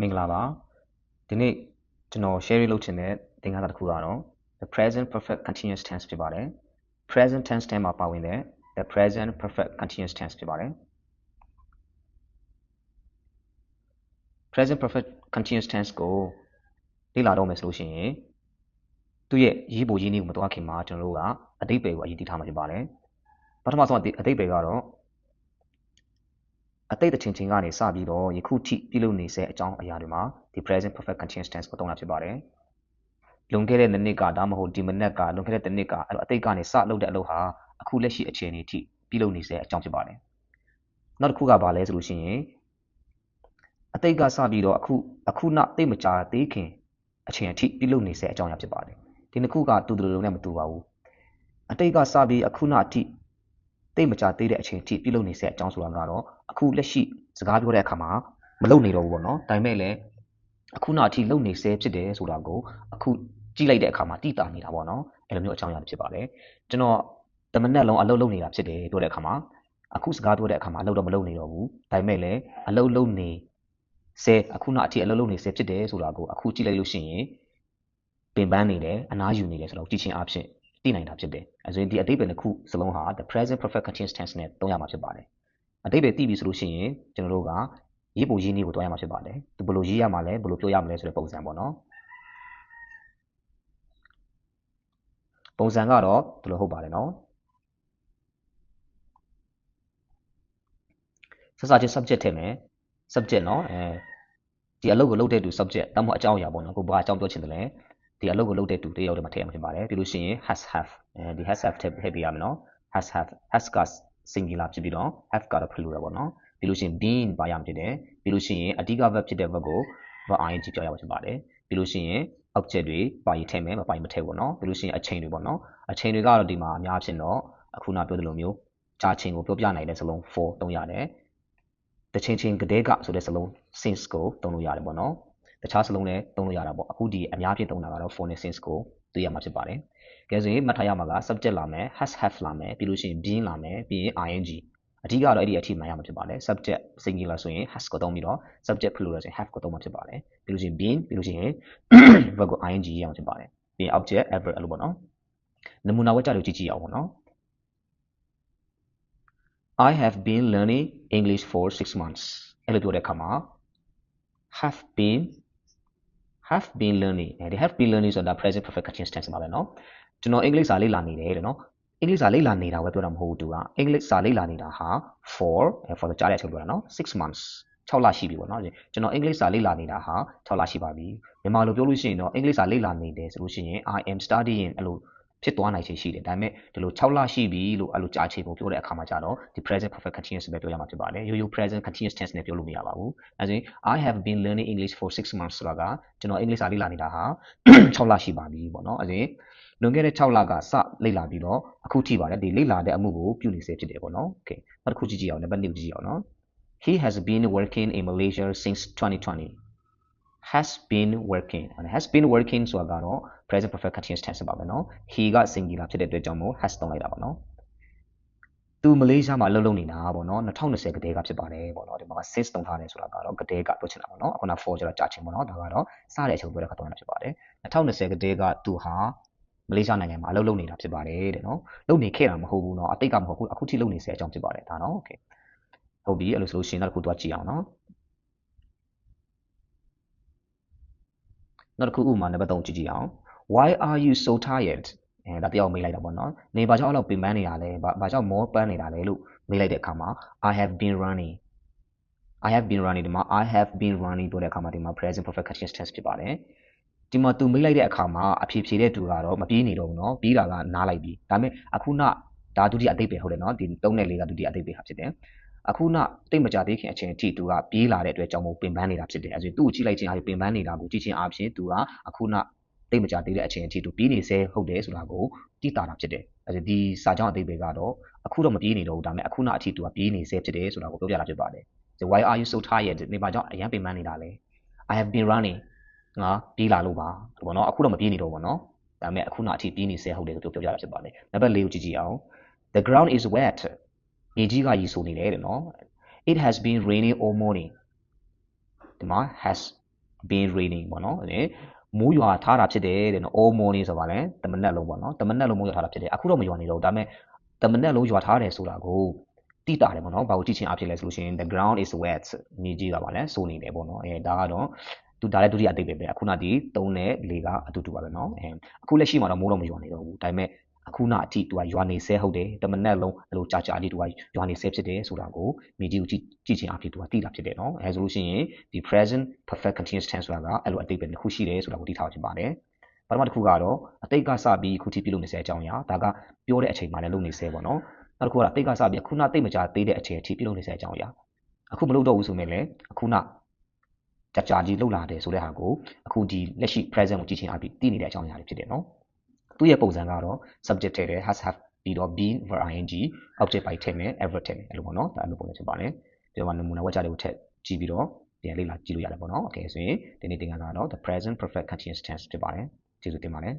မင်္ဂလာပါဒီနေ့ကျွန်တော် share လုပ်ချင်တဲ့သင်ခန်းစာတစ်ခုကတော့ the present perfect continuous tense ဖြစ်ပါတယ် present tense ထဲမှာပါဝင်တဲ့ the present perfect continuous tense ဖြစ်ပါတယ် present perfect continuous tense ကိုလေ့လာတော့မယ်ဆိုလို့ရှိရင်သူ့ရဲ့ရေးပုံရင်းနည်းကိုမသွားခင်မှာကျွန်တော်တို့ကအဓိပ္ပာယ်ကိုအရင်သိထားမှာဖြစ်ပါတယ်ပထမဆုံးအဓိပ္ပာယ်ကတော့အတိတ်ချင်းချင်းကနေစပြီးတော့ယခုထိပြုလုပ်နေတဲ့အကြောင်းအရာတွေမှာဒီ present perfect continuous tense ကိုသုံးတာဖြစ်ပါတယ်လွန်ခဲ့တဲ့နှစ်ကဒါမှမဟုတ်ဒီမနက်ကလွန်ခဲ့တဲ့တစ်နှစ်ကအဲ့တော့အတိတ်ကနေစလုပ်တဲ့အလုပ်ဟာအခုလက်ရှိအခြေအနေထိပြုလုပ်နေတဲ့အကြောင်းဖြစ်ပါတယ်နောက်တစ်ခုကဘာလဲဆိုလို့ရှိရင်အတိတ်ကစပြီးတော့အခုနောက်တိတ်မကြာသေးခင်အချိန်အထိပြုလုပ်နေတဲ့အကြောင်းအရာဖြစ်ပါတယ်ဒီနှစ်ခုကတူတူလုံးနဲ့မတူပါဘူးအတိတ်ကစပြီးအခုနောက်အထိတိတ်မကြာသေးတဲ့အချိန်အထိပြုလုပ်နေတဲ့အကြောင်းဆိုတာကတော့အခုလက်ရှိစကားပြောတဲ့အခါမှာမလုပ်နေတော့ဘူးပေါ့နော်ဒါပေမဲ့လည်းအခုနောက်အထိလုပ်နေဆဲဖြစ်တယ်ဆိုတာကိုအခုကြည့်လိုက်တဲ့အခါမှာတိတာနေတာပေါ့နော်အဲ့လိုမျိုးအကြောင်းအရာဖြစ်ပါတယ်ကျွန်တော်တမနက်လုံးအလုပ်လုပ်နေတာဖြစ်တယ်ပြောတဲ့အခါမှာအခုစကားပြောတဲ့အခါမှာအလုပ်တော့မလုပ်နေတော့ဘူးဒါပေမဲ့လည်းအလုပ်လုပ်နေဆဲအခုနောက်အထိအလုပ်လုပ်နေဆဲဖြစ်တယ်ဆိုတာကိုအခုကြည့်လိုက်လို့ရှိရင်ပင်ပန်းနေတယ်အနားယူနေတယ်ဆိုတော့ကြည့်ချင်းအဖြစ်သိနိုင်တာဖြစ်တယ်အဲဆိုရင်ဒီအဓိပ္ပာယ်တစ်ခုစလုံးဟာ the present perfect continuous tense နဲ့သုံးရမှာဖြစ်ပါတယ်အဓိပ္ပာယ်သိပြီဆိုလို့ရှိရင်ကျွန်တော်တို့ကရေးပုံရင်းနည်းကိုတွားရမှာဖြစ်ပါတယ်သူဘယ်လိုရေးရမှာလဲဘယ်လိုပြောရမလဲဆိုတဲ့ပုံစံပေါ့နော်ပုံစံကတော့ဒီလိုဟုတ်ပါတယ်နော်စစချင်း subject ထည့်မယ် subject နော်ဒီအလုပ်ကိုလုပ်တဲ့သူ subject တမို့အကြောင်းအရာပေါ့နော်ကိုဘာအကြောင်းပြောချင်တယ်လဲဒီအလုပ်ကိုလုပ်တဲ့သူတယောက်တည်းမှာထည့်ရမှာဖြစ်ပါတယ်ပြီးလို့ရှိရင် has have ဒီ has have ထည့်ပေးရမယ်နော် has have has က singular ဖြစ်ပြီးတော့ have ကတော့ plural ပေါ့နော်ပြီးလို့ရှိရင် been ပါရမှာဖြစ်တယ်ပြီးလို့ရှိရင်အဓိက verb ဖြစ်တဲ့ verb ကို verb ing ပြောရမှာဖြစ်ပါတယ်ပြီးလို့ရှိရင် object တွေပါရင်ထည့်မယ်မပါရင်မထည့်ဘူးပေါ့နော်ပြီးလို့ရှိရင်အချိန်တွေပေါ့နော်အချိန်တွေကတော့ဒီမှာအများဖြစ်တော့အခုနပြောသလိုမျိုးကြာချိန်ကိုပြောပြနိုင်တဲ့စလုံး for သုံးရတယ်တချင်းချင်းကတဲ့ကဆိုတဲ့စလုံး since ကိုသုံးလို့ရတယ်ပေါ့နော်တခြားစလုံးလည်းသုံးလို့ရတာပေါ့အခုဒီအများဖြစ်သုံးတာကတော့ for နဲ့ since ကိုသိရမှာဖြစ်ပါတယ်ကဲဆိုရင်မှတ်ထားရမှာက subject လာမယ် has have လာမယ်ပြီးလို့ရှိရင် been လာမယ်ပြီးရင် ing အဓိကတော့အဲ့ဒီအထိမှန်ရမှာဖြစ်ပါတယ် subject singular ဆိုရင် has ကိုသုံးပြီးတော့ subject plural ဆိုရင် have ကိုသုံးမှာဖြစ်ပါတယ်ပြီးလို့ရှိရင် been ပြီးလို့ရှိရင် verb ကို ing ရအောင်ဖြစ်ပါတယ်ပြီးရင် object adverb အဲ့လိုပေါ့နော်နမူနာဝတ်ကြလို့ကြည့်ကြည့်အောင်ပေါ့နော်I have been learning English for 6 months အဲ့လိုပြောတဲ့အခါမှာ have been learning ဒီ have been learning ဆိုတာ present perfect continuous tense ပါပဲเนาะကျွန်တော်အင်္ဂလိပ်စာလေ့လာနေတယ်တဲ့เนาะအင်္ဂလိပ်စာလေ့လာနေတာပဲပြောတာမဟုတ်ဘူးသူကအင်္ဂလိပ်စာလေ့လာနေတာဟာ for ကြားတဲ့အချက်ပြောတာเนาะ6 months 6လရှိပြီပေါ့เนาะကျွန်တော်အင်္ဂလိပ်စာလေ့လာနေတာဟာ6လရှိပါပြီမြန်မာလိုပြောလို့ရှိရင်တော့အင်္ဂလိပ်စာလေ့လာနေတယ်ဆိုလို့ရှိရင် I am studying အဲ့လိုဖြစ်သွားနိုင်ချေရှိတယ်ဒါပေမဲ့ဒီလို6လရှိပြီလို့အဲ့လိုကြာချိန်ပုံပြောတဲ့အခါမှာကျတော့ဒီ present perfect continuous ပဲပြောရမှာဖြစ်ပါတယ်ရိုးရိုး present continuous tense နဲ့ပြောလို့မရပါဘူးအဲဒါဆိုရင် I have been learning English for 6 months ဆိုတာကကျွန်တော်အင်္ဂလိပ်စာလေ့လာနေတာဟာ6လရှိပါပြီပေါ့နော်အဲဒါဆိုရင်လွန်ခဲ့တဲ့6လကစလေ့လာပြီးတော့အခုထိပါတယ်ဒီလေ့လာတဲ့အမှုကိုပြုနေစေဖြစ်တယ်ပေါ့နော် okay နောက်တစ်ခုကြည့်ကြည့်အောင်နံပါတ်2ကြည့်ကြည့်အောင်နော် He has been working in Malaysia since 2020 has been working ဆိုတာကတော့ present perfect continuous tense ပါပဲเนาะ he က singular ဖြစ်တဲ့အတွက်ကြောင့်မို့ has သုံးလိုက်တာပါเนาะသူမလေးရှားမှာအလုပ်လုပ်နေတာပေါ့เนาะ2020ကတည်းကဖြစ်ပါတယ်ပေါ့เนาะဒီမှာ since သုံးထားတယ်ဆိုတာကတော့ကတည်းကပြောချင်တာပေါ့เนาะအခုန for ကျတော့ကြာချင်းပေါ့เนาะဒါကတော့စတဲ့အချိန်ပြောတဲ့အခါသုံးရတာဖြစ်ပါတယ်2020ကတည်းကသူဟာမလေးရှားနိုင်ငံမှာအလုပ်လုပ်နေတာဖြစ်ပါတယ်တဲ့เนาะလုပ်နေခဲ့တာမဟုတ်ဘူးเนาะအတိတ်ကမဟုတ်ဘူးအခုထိလုပ်နေစေအကြောင်းဖြစ်ပါတယ်ဒါเนาะ okay ဟုတ်ပြီအဲ့လိုဆိုလို့ရှိရင်နောက်တစ်ခုသွားကြည့်အောင်เนาะနောက်တစ်ခုဥပမာနံပါတ်3ကြည့်ကြည့်အောင် Why are you so tired ဒါတယောက်မေးလိုက်တာပေါ့နော်နေဘာကြောင့်အဲ့လောက်ပင်ပန်းနေတာလဲဘာကြောင့်မောပန်းနေတာလဲလို့မေးလိုက်တဲ့အခါမှာ I have been running ဒီမှာ I have been running ပြောတဲ့အခါမှာဒီမှာ present perfect continuous tense ဖြစ်ပါတယ်ဒီမှာသူမေးလိုက်တဲ့အခါမှာအဖြေဖြေတဲ့သူကတော့မပြေးနေတော့ဘူးเนาะပြီးတာကနားလိုက်ပြီဒါပေမဲ့အခုနဒါဒုတိယအတိတ်ပဲဟုတ်တယ်เนาะဒီ3နဲ့4ကဒုတိယအတိတ်ပဲဟာဖြစ်တယ်အခုနတိတ်မကြသေးခင်အချိန်အထိသူကပြေးလာတဲ့အတွက်ကြောင့်မို့ပင်ပန်းနေတာဖြစ်တယ်အဲဆိုသူ့ကိုကြည့်လိုက်ခြင်းအားဖြင့်ပင်ပန်းနေတာကိုကြည့်ခြင်းအားဖြင့်သူကအခုနတိတ်မကြသေးတဲ့အချိန်အထိသူပြေးနေစေဟုတ်တယ်ဆိုတာကိုသိတာဖြစ်တယ်အဲဆိုဒီစာကြောင်းအတိတ်ပဲကတော့အခုတော့မပြေးနေတော့ဘူးဒါပေမဲ့အခုနအထိသူကပြေးနေစေဖြစ်တယ်ဆိုတာကိုပြောပြတာဖြစ်ပါတယ်ဆို Why are you so tired နေပါကြောင့်အရင်ပင်ပန်းနေတာလဲ I have been running ငါပြေးလာလို့ပါဘောနော်အခုတော့မပြေးနေတော့ဘောနော်ဒါပေမဲ့အခုနအထိပြေးနေစေဟုတ်တယ်လို့ပြောပြတာဖြစ်ပါတယ်နံပါတ်4ကိုကြည့်ကြည့်အောင် The ground is wet မြေကြီးကရေဆိုနေတယ်တဲ့နော်It has been raining all morning ဒီမှာ has been raining ပေါ့နော်မိုးရွာထားတာဖြစ်တယ်တဲ့နော် all morning ဆိုပါလဲတမနက်လုံးပေါ့နော်တမနက်လုံးမိုးရွာထားတာဖြစ်တယ်အခုတော့မရွာနေတော့ဒါပေမဲ့တမနက်လုံးရွာထားတယ်ဆိုတာကိုတိတာတယ်ပေါ့နော်ဘာကိုကြည့်ချင်းအဖြစ်လဲဆိုလို့ရှိရင် the ground is wet မြေကြီးတာပါလဲစိုးနေတယ်ပေါ့နော်ဒါကတော့သူဒါလည်းဒုတိယအတိတ်ပဲအခုနဒီ3နဲ့4ကအတူတူပါပဲနော်အခုလက်ရှိမှာတော့မိုးတော့မရွာနေတော့ဘူးဒါပေမဲ့အခုနအထိသူကရွာနေဆဲဟုတ်တယ်တမနက်လုံးအဲ့လိုကြာကြာလေးသူကရွာနေဆဲဖြစ်တယ်ဆိုတာကိုမြေကြီးကိုကြည့်ချင်းအဖြစ်သူကတိတာဖြစ်တယ်နော်ဆိုလို့ရှိရင်ဒီ present perfect continuous tense ဆိုတာကအဲ့လိုအတိတ်ပဲတစ်ခုရှိတယ်ဆိုတာကိုသိထားခြင်းပါတယ်ပထမတစ်ခုကတော့အတိတ်ကစပြီးအခုထိပြုလုပ်နေဆဲအကြောင်းအရာဒါကပြောတဲ့အချိန်မှာလည်းလုပ်နေဆဲပေါ့နော်နောက်တစ်ခုကအတိတ်ကစပြီးအခုနတိတ်မကြသေးတဲ့အချိန်အထိပြုလုပ်နေဆဲအကြောင်းအရာအခုမလုပ်တော့ဘူးဆိုရင်လည်းအခုနကြာကြီးလှုပ်လာတယ်ဆိုတဲ့ဟာကိုအခုဒီလက်ရှိ present ကိုကြည့်ချင်းအပြီးသိနေတဲ့အကြောင်းအရာတွေဖြစ်တယ်နော်သူ့ရဲ့ပုံစံကတော့ subject ထည့်တယ် has have ပြီးတော့ been verb ing object ပိုင်းထည့်မယ် adverb ထည့်မယ်အဲ့လိုပေါ့နော်ဒါအဲ့လိုပုံစံဖြစ်ပါတယ်ဒီမှာနမူနာဝါကျတွေကိုထည့်ကြည့်ပြီးတော့ပြန်လေ့လာကြည့်လို့ရတယ်ပေါ့နော် okay ဆိုရင်ဒီနေ့သင်ခန်းစာကတော့ the present perfect continuous tense ဖြစ်ပါတယ်ကျေးဇူးတင်ပါတယ်